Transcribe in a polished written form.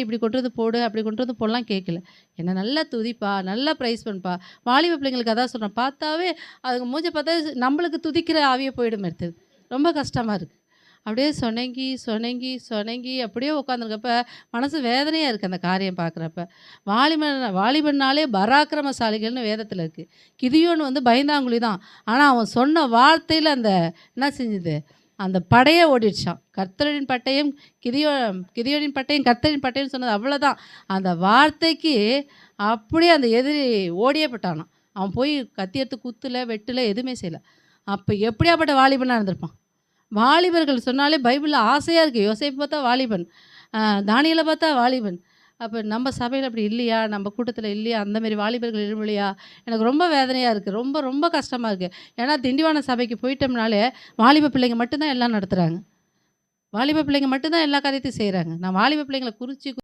இப்படி கொண்டு வந்து போடு, அப்படி கொண்டு வந்து போடலாம் கேட்கல. என்ன நல்லா துதிப்பா, நல்லா பிரைஸ் பண்ணுப்பா. வாலிப பிள்ளைங்களுக்கு அதான் சொல்றேன். பார்த்தாவே அதுங்க மூஞ்ச பார்த்தா நம்மளுக்கு துதிக்கிற ஆவியே போயிடும் அடுத்தது. ரொம்ப கஷ்டமா இருக்கு. அப்படியே சொனங்கி, சொனங்கி, சொனங்கி அப்படியே உட்காந்துருக்கப்ப மனசு வேதனையா இருக்கு அந்த காரியம் பார்க்குறப்ப. வாலிபன்னாலே பராக்கிரமசாலிகள்னு வேதத்தில இருக்கு. கிதியோன் வந்து பயந்தாங்குழி தான். ஆனா அவன் சொன்ன வார்த்தையில அந்த என்ன செஞ்சது? அந்த படையே ஓடிடுச்சாம். கர்த்தரின் பட்டயம் கிதியோனின் பட்டயம் கர்த்தரின் பட்டயம்னு சொன்னது அவ்வளோதான். அந்த வார்த்தைக்கு அப்படியே அந்த எதிரி ஓடியே போட்டானாம். அவன் போய் கத்தி எடுத்து குத்துல, வெட்டல, எதுவுமே செய்யல. அப்போ எப்படியாப்பட்ட வாலிபனா இருந்திருப்பான். வாலிபர்கள் சொன்னாலே பைபிளில் ஆசையாக இருக்குது. யோசேப்பு பார்த்தா வாலிபன், தானியேலை பார்த்தா வாலிபன். அப்போ நம்ம சபையில் அப்படி இல்லையா? நம்ம கூட்டத்தில் இல்லையா? அந்தமாரி வாலிபர்கள் இல்லையா? எனக்கு ரொம்ப வேதனையாக இருக்குது. ரொம்ப ரொம்ப கஷ்டமாக இருக்குது. ஏன்னா திண்டிவன சபைக்கு போயிட்டோம்னாலே வாலிப பிள்ளைங்க மட்டும்தான் எல்லாம் நடத்துகிறாங்க. வாலிப பிள்ளைங்க மட்டும்தான் எல்லா காரியத்தையும் செய்கிறாங்க. நான் வாலிப பிள்ளைங்களை குறித்து